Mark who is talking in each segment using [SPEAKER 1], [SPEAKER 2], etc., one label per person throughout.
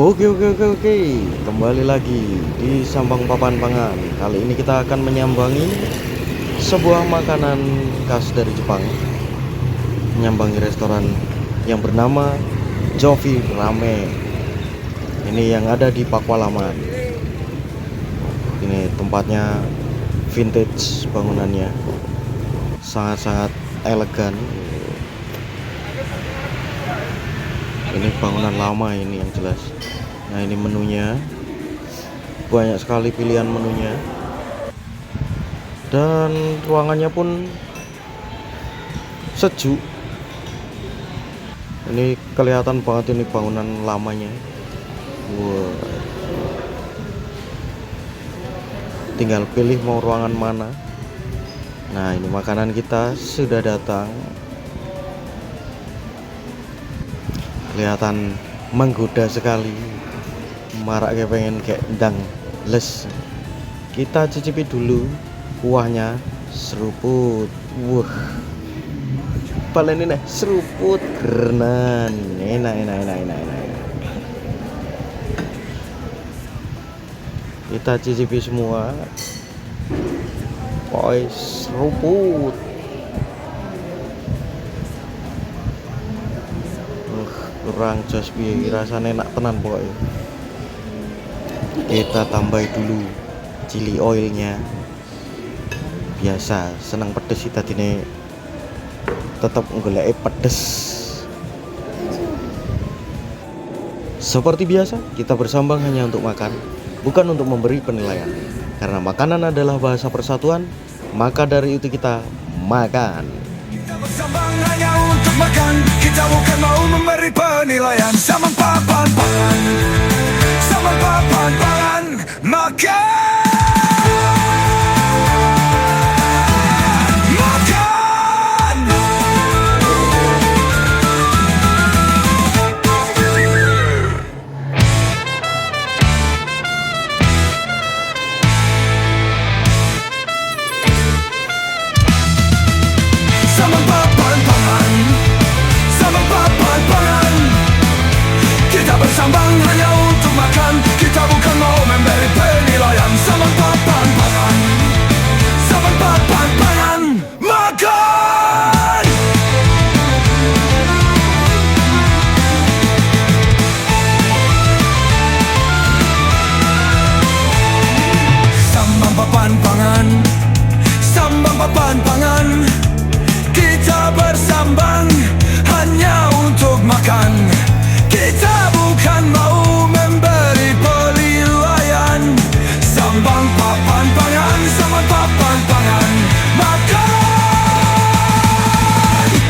[SPEAKER 1] Oke, kembali lagi di Sambang Papan Pangan. Kali ini kita akan menyambangi sebuah makanan khas dari Jepang, menyambangi restoran yang bernama Jovi Ramen. Ini yang ada di Pakualaman. Ini tempatnya vintage, bangunannya sangat-sangat elegan. Ini bangunan lama ini yang jelas. Nah, ini menunya, banyak sekali pilihan menunya, dan ruangannya pun sejuk. Ini kelihatan banget ini bangunan lamanya. Wow. Tinggal pilih mau ruangan mana. Nah, ini makanan kita sudah datang. Kelihatan menggoda sekali, marak kayak pengen kayak ndang les. Kita cicipi dulu kuahnya, seruput. Wah, paling ini seruput kerenan, enak. Kita cicipi semua. Pokoknya seruput. Kurang jos piye, rasanya enak tenan pokoknya. Kita tambahin dulu chili oilnya. Biasa seneng pedes sih tadine, tetap golek pedes. Seperti biasa, kita bersambang hanya untuk makan, bukan untuk memberi penilaian. Karena makanan adalah bahasa persatuan, maka dari itu kita makan.
[SPEAKER 2] Kita bersambang hanya untuk makan. Kita bukan mau memberi penilaian. Sambang papan pangan, sambang papan pangan, makan. Bersambang hanya untuk makan. Kita bukan mau memberi penilaian. Sambang papan pangan, sambang papan pangan, makan. Sambang papan pangan, sambang papan pangan. Kita bersambang hanya untuk makan. Kita bukan mau memberi penilaian. Sambang papan pangan, sambang papan pangan, makan.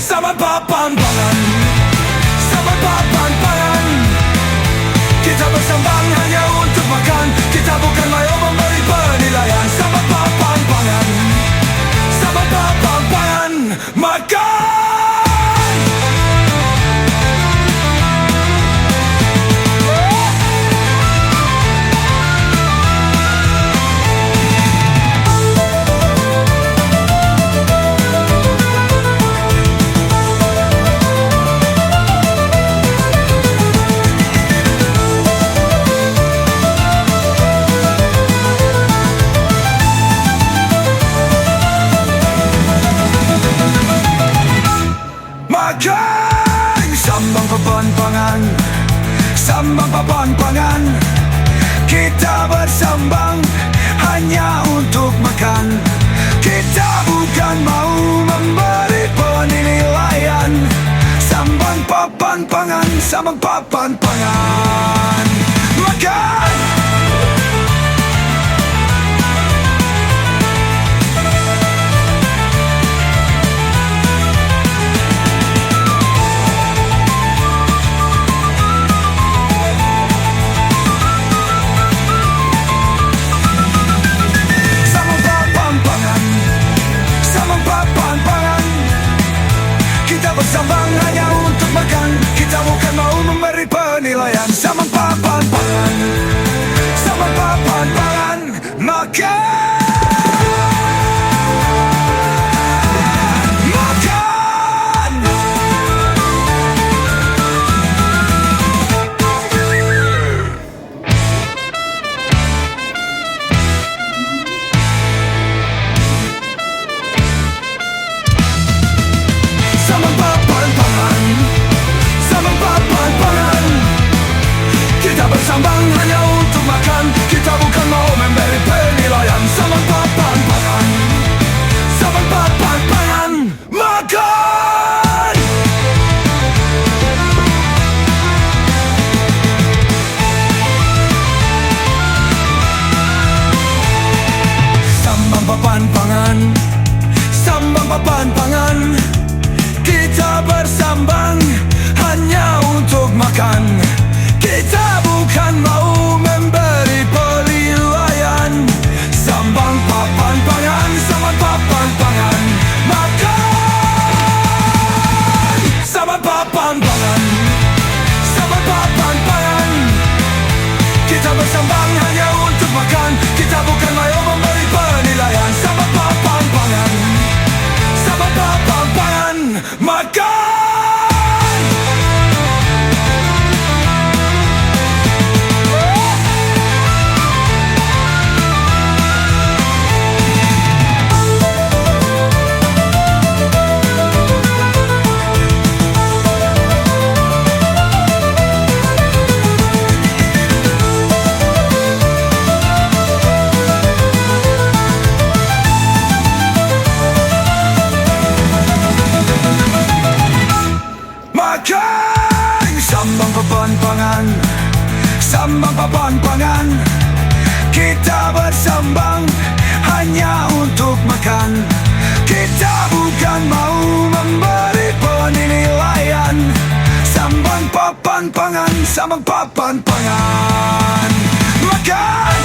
[SPEAKER 2] Sambang papan pangan, sambang papan pangan. Kita bersambang hanya untuk makan. Kita bukan mau memberi penilaian. Sambang papan pangan, sambang papan pangan, makan. Sambang papan pangan, sambang papan pangan. Kita bersambang hanya untuk makan. Kita bukan mau memberi penilaian. Sambang papan pangan, sambang papan pangan, makan. Bersambang hanya untuk makan. Kita bukan mau memberi penilaian. Sambang papan hanya untuk makan. Kita bukan mau memberi penilaian. Samang papan pangan, samang papan pangan, makan. Sambang papan pangan, sambang papan pangan. Kita bersambang hanya untuk makan. Kita bukan mau memberi penilaian. Sambang papan pangan, sambang papan pangan, makan. Sambang papan pangan, sambang papan pangan. Kita bersambang hanya untuk makan. Kita bukan mau memberi penilaian. Sambang papan pangan, sambang papan pangan, makan. Sambang papan pangan, sambang papan pangan. Kita bersambang hanya untuk makan. Kita bukan mau memberi penilaian. Sambang papan pangan, sambang papan pangan, makan.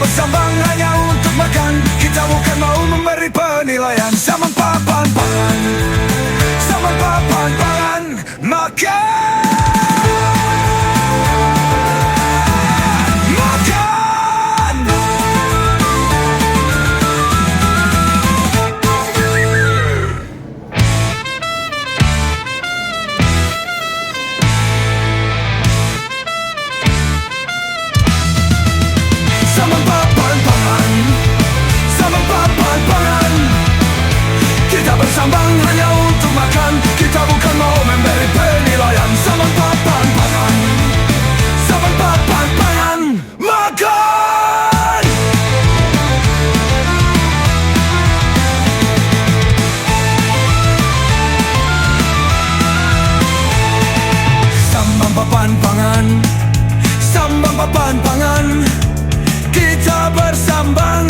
[SPEAKER 2] Bersambang hanya untuk makan. Kita bukan mau memberi penilaian. Sambang papan pangan, sambang papan pangan, makan. Makan. Sambang papan pangan, sambang papan pangan. Kita bersambang hanya untuk makan. Kita bukan mau memberi penilaian. Sambang papan pangan, sambang papan pangan, makan. Sambang papan pangan, sambang papan pangan. Kita bersambang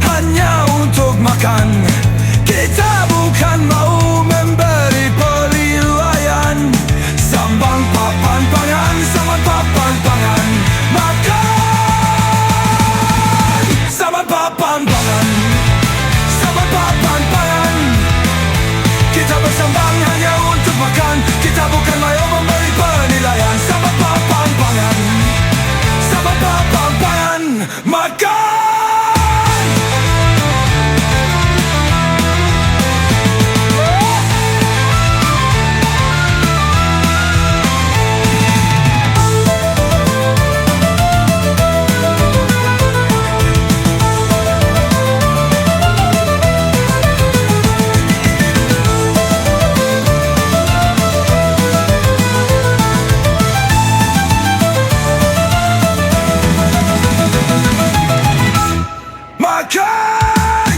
[SPEAKER 2] hanya untuk makan. Kita bukan mau memberi penilaian. Sambang papan pangan, sambang papan pangan, makan. Sambang papan pangan, sambang papan pangan. Kita bersambang hanya untuk makan. Kita bukan mau memberi penilaian. Sambang papan pangan, sambang papan pangan, makan.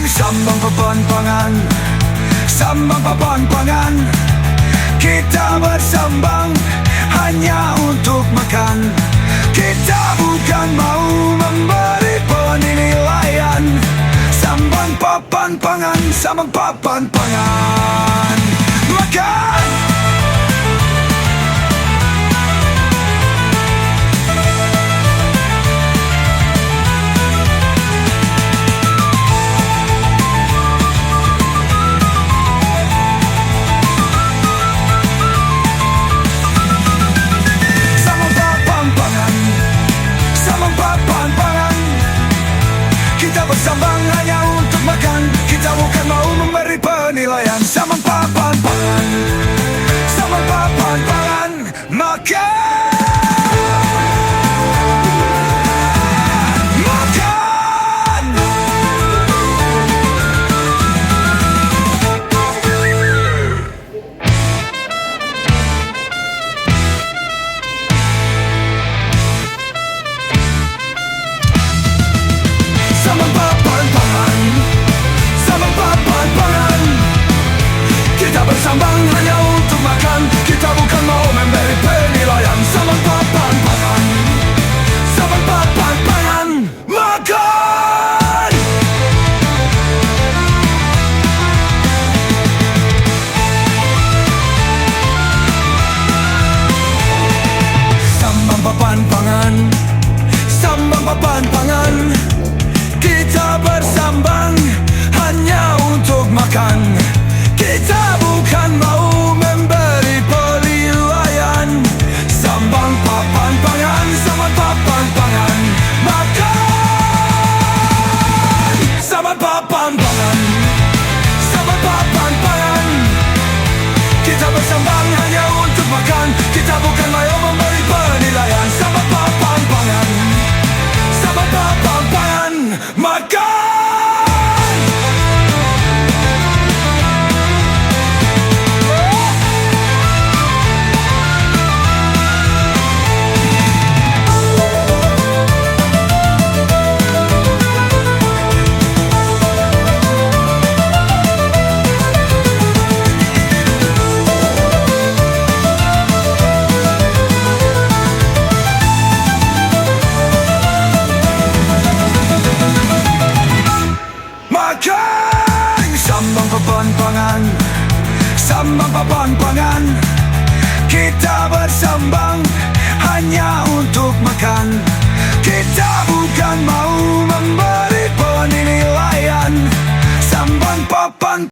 [SPEAKER 2] Sambang papan pangan, sambang papan pangan. Kita bersambang hanya untuk makan. Kita bukan mau memberi penilaian. Sambang papan pangan, sambang papan pangan, makan. Bersambang hanya untuk makan. Kita bukan mau memberi penilaian. penilaian. Sambang papan pangan, sambang papan pangan, makan. Sambang papan pangan, sambang papan pangan. Kita bersambang hanya untuk makan. Kita bukan mau memberi penilaian. Sambang papan pangan, sambang papan pangan, makan. Sambang papan pangan, sambang papan pangan. Kita bersambang hanya untuk makan. Kita bukan mau memberi penilaian. Sambang papan pangan, sambang papan pangan, makan. Sambang papan pangan, sambang papan pangan. Kita bersambang hanya untuk makan. Kita bukan mau memberi penilaian. Sambang papan pangan, sambang papan pangan, makan. Makan. Sambang papan pangan, sambang papan pangan. Kita bersambang hanya untuk makan. Kita bukan mau memberi penilaian. Sambang papan